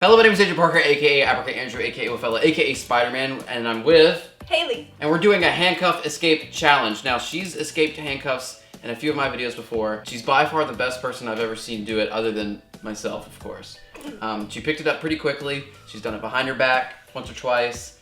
Hello, my name is Agent Parker, aka Apricot Andrew, aka Wafella, aka Spider-Man, and I'm with Haley. And we're doing a handcuff escape challenge. Now, she's escaped handcuffs in a few of my videos before. She's by far the best person I've ever seen do it, other than myself, of course. She picked it up pretty quickly. She's done it behind her back once or twice.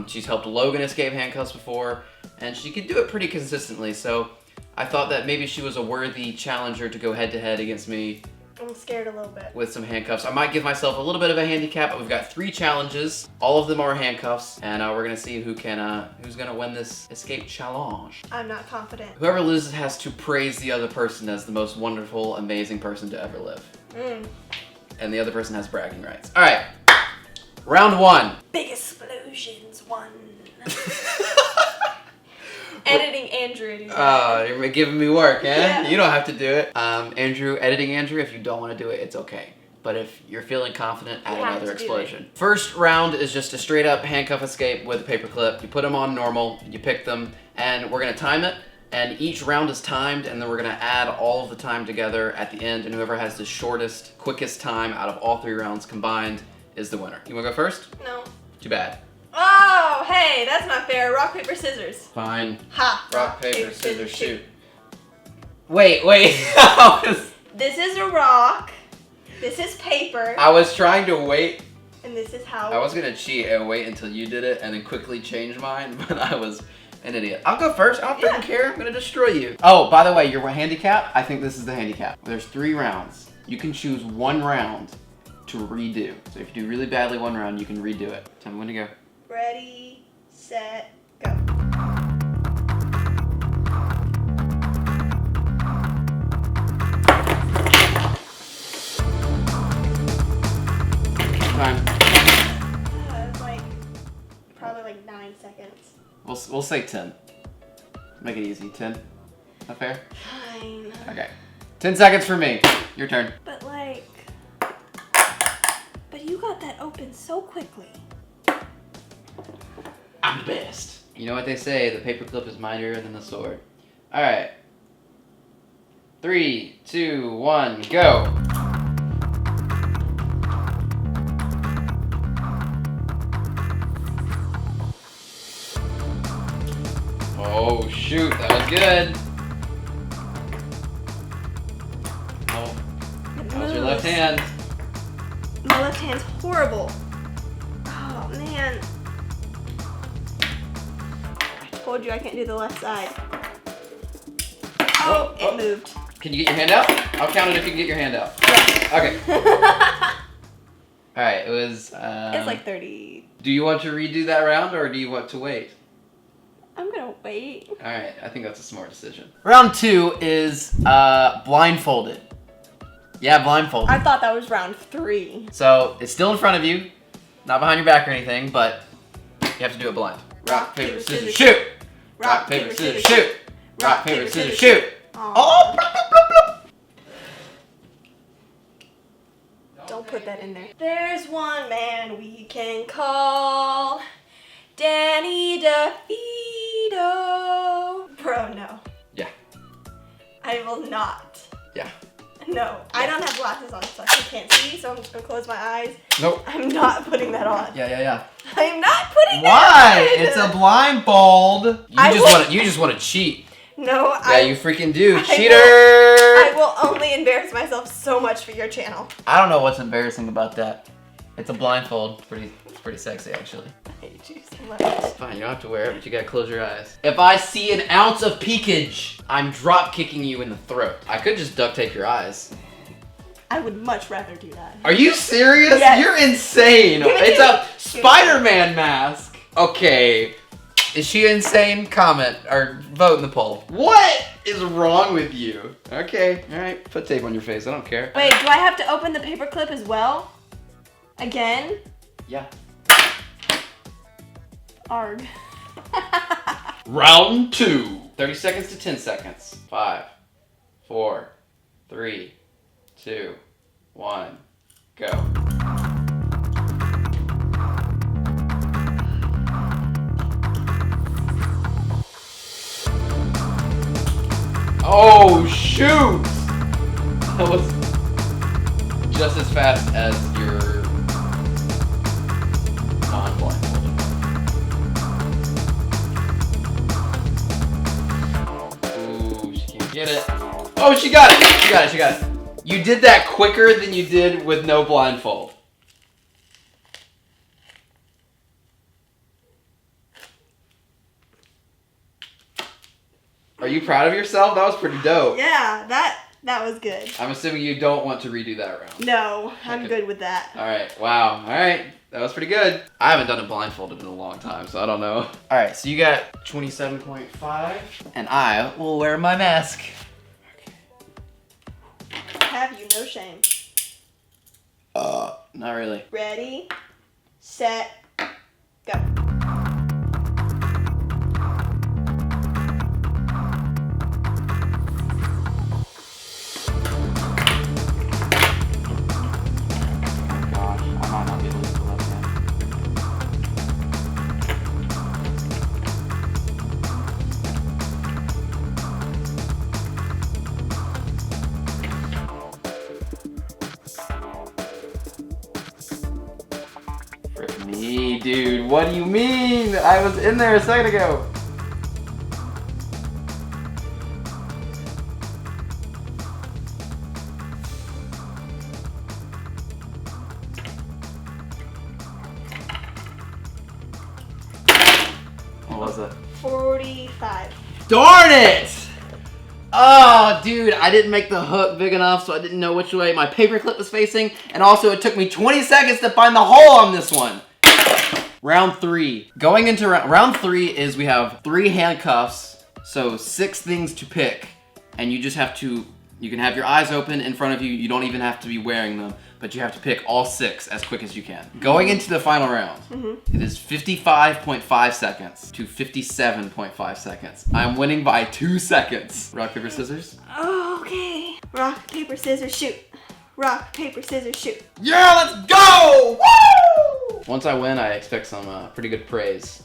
She's helped Logan escape handcuffs before, and she could do it pretty consistently. So I thought that maybe she was a worthy challenger to go head-to-head against me. I'm scared a little bit. With some handcuffs. I might give myself a little bit of a handicap, but we've got 3 challenges. All of them are handcuffs, and we're gonna see who's gonna win this escape challenge. I'm not confident. Whoever loses has to praise the other person as the most wonderful, amazing person to ever live. And the other person has bragging rights. All right, round 1. Big explosions 1. Editing Andrew. You're giving me work, eh? Yeah. You don't have to do it. Andrew, editing Andrew, if you don't want to do it, it's okay. But if you're feeling confident, add another explosion. First round is just a straight up handcuff escape with a paper clip. You put them on normal, you pick them, and we're gonna time it. And each round is timed, and then we're gonna add all of the time together at the end, and whoever has the shortest, quickest time out of all 3 rounds combined is the winner. You wanna go first? No. Too bad. Oh, hey, that's not fair. Rock, paper, scissors. Fine. Ha. Rock, paper, scissors, shoot. Wait. This is a rock. This is paper. I was trying to wait. And this is how. I was gonna cheat and wait until you did it and then quickly change mine, but I was an idiot. I'll go first. I don't freaking care. I'm gonna destroy you. Oh, by the way, your handicap, I think this is the handicap. There's 3 rounds. You can choose 1 round to redo. So if you do really badly 1 round, you can redo it. Tell me when to go. Ready, set, go. Time. It's like probably like 9 seconds. We'll say 10. Make it easy. 10. Not fair? Fine. Okay. 10 seconds for me. Your turn. But you got that open so quickly. I'm the best. You know what they say, the paperclip is mightier than the sword. All right. 3, 2, 1, go. Oh shoot, that was good. Oh, that was your left hand. My left hand's horrible. Oh man. I told you I can't do the left side. Oh, it moved. Can you get your hand out? I'll count it if you can get your hand out. Yeah. Okay. All right, it was... it's like 30. Do you want to redo that round or do you want to wait? I'm gonna wait. All right, I think that's a smart decision. Round 2 is blindfolded. Yeah, blindfolded. I thought that was round 3. So it's still in front of you, not behind your back or anything, but you have to do it blind. Rock, paper, scissors, shoot! Rock, paper, scissors, shoot! Rock, paper, scissors, shoot! Oh! Bloop, bloop, bloop, bloop. Don't put that in there. There's one man we can call Danny DeVito. Bro, no. Yeah. I will not. Yeah. No, I don't have glasses on, so I can't see, so I'm just gonna close my eyes. Nope. I'm not putting that on. Yeah. I'm not putting Why? that on! It's a blindfold. You just want to cheat. No, Yeah, you freaking do. Cheater! I will only embarrass myself so much for your channel. I don't know what's embarrassing about that. It's a blindfold. It's pretty sexy, actually. I hate you so much. It's fine, you don't have to wear it, but you gotta close your eyes. If I see an ounce of peekage, I'm drop kicking you in the throat. I could just duct tape your eyes. I would much rather do that. Are you serious? Yes. You're insane. Give it It's to a Spider-Man mask. Okay. Is she insane? Comment or vote in the poll. What is wrong with you? Okay, all right. Put tape on your face. I don't care. Wait, do I have to open the paper clip as well? Again? Yeah. Arg. Round 2. 30 seconds to 10 seconds. 5, 4, 3, 2, 1, go. Oh, shoot! That was just as fast as your Oh, she got it. She got it. She got it. You did that quicker than you did with no blindfold. Are you proud of yourself? That was pretty dope. Yeah, that was good. I'm assuming you don't want to redo that round. No, I'm good with that. All right. Wow. All right. That was pretty good. I haven't done it blindfolded in a long time, so I don't know. All right. So you got 27.5, and I will wear my mask. Have you no shame? Not really. Ready, set, go. Me, dude. What do you mean? I was in there a second ago. What was it? 45. Darn it! Oh, dude, I didn't make the hook big enough, so I didn't know which way my paperclip was facing, and also it took me 20 seconds to find the hole on this one. Round 3. Going into round 3 is we have 3 handcuffs, so 6 things to pick, and you just have to, you can have your eyes open in front of you, you don't even have to be wearing them, but you have to pick all 6 as quick as you can. Going into the final round, it is 55.5 seconds to 57.5 seconds. I'm winning by 2 seconds. Rock, paper, scissors? Oh, okay. Rock, paper, scissors, shoot. Rock, paper, scissors, shoot. Yeah, let's go! Woo! Once I win, I expect some pretty good praise.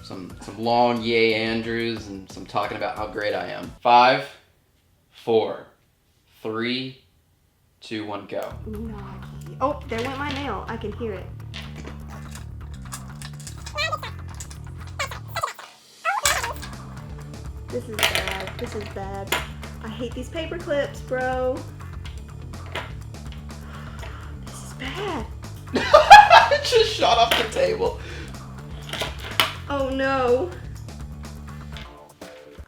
Some long yay Andrews and some talking about how great I am. 5, 4, 3, 2, 1, go. Naughty. Oh, there went my nail. I can hear it. This is bad. This is bad. I hate these paper clips, bro. This is bad. It just shot off the table. Oh no.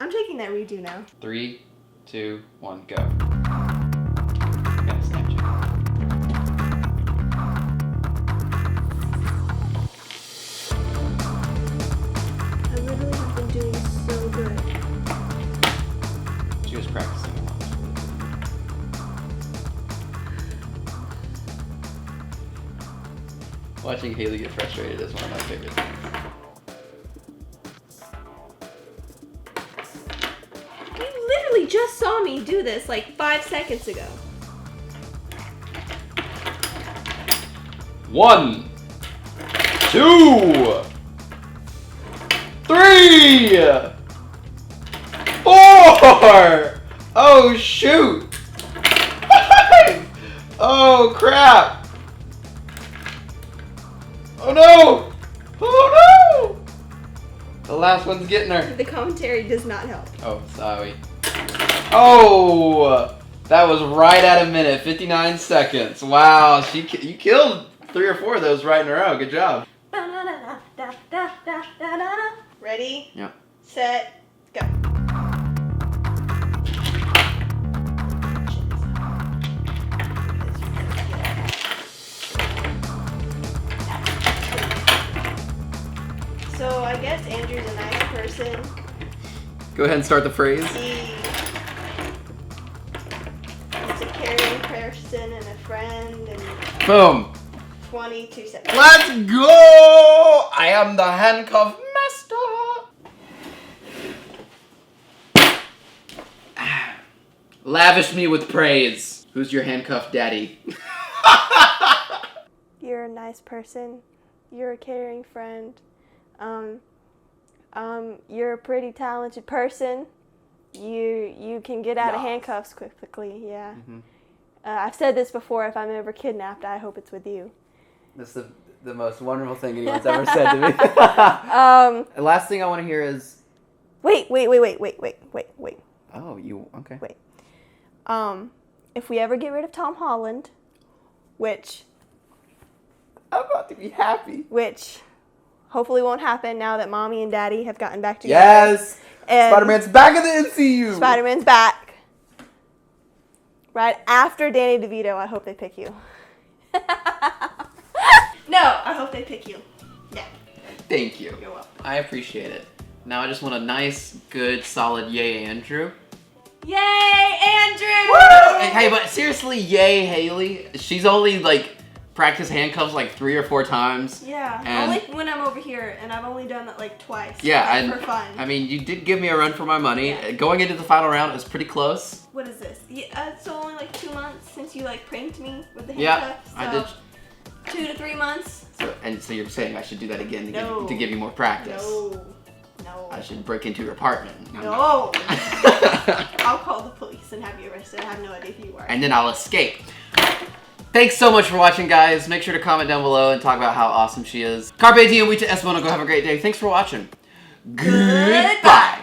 I'm taking that redo now. 3, 2, 1, go. Got a Snapchat. I literally have been doing so good. She was practicing a lot. Watching Haley get frustrated is one of my favorite things. You literally just saw me do this like 5 seconds ago. 1, 2, 3, 4. Oh shoot! 5. Oh crap! Oh no! Oh no! The last one's getting her. The commentary does not help. Oh, sorry. Oh! That was right at a minute, 59 seconds. Wow, you killed 3 or 4 of those right in a row. Good job. Ready? Yep. Set, go. So I guess Andrew's a nice person. Go ahead and start the phrase. He's a caring person and a friend and Boom. 22 seconds. Let's go! I am the handcuff master. Lavish me with praise. Who's your handcuff daddy? You're a nice person. You're a caring friend. You're a pretty talented person. You can get out of handcuffs quickly. Yeah. Mm-hmm. I've said this before. If I'm ever kidnapped, I hope it's with you. That's the most wonderful thing anyone's ever said to me. The last thing I want to hear is... Wait. Oh, you... Okay. Wait. If we ever get rid of Tom Holland, which I'm about to be happy. Which hopefully won't happen now that Mommy and Daddy have gotten back together. Yes! And Spider-Man's back in the MCU! Spider-Man's back. Right after Danny DeVito, I hope they pick you. No, I hope they pick you. Yeah. Thank you. You're welcome. I appreciate it. Now I just want a nice, good, solid yay, Andrew. Yay, Andrew! Woo! Hey, but seriously, yay, Haley. She's only like practiced handcuffs like 3 or 4 times. Yeah, and only when I'm over here, and I've only done that like twice. Yeah, for fun. I mean, you did give me a run for my money. Yeah. Going into the final round, it was pretty close. What is this? Yeah, it's only like 2 months since you like pranked me with the Yeah, handcuffs. I did. 2 to 3 months. So you're saying I should do that again No. to give you more practice? No. I should break into your apartment. No. I'll call the police and have you arrested. I have no idea who you are. And then I'll escape. Thanks so much for watching, guys. Make sure to comment down below and talk about how awesome she is. Carpe diem, we to Esmono. Go have a great day. Thanks for watching. Goodbye.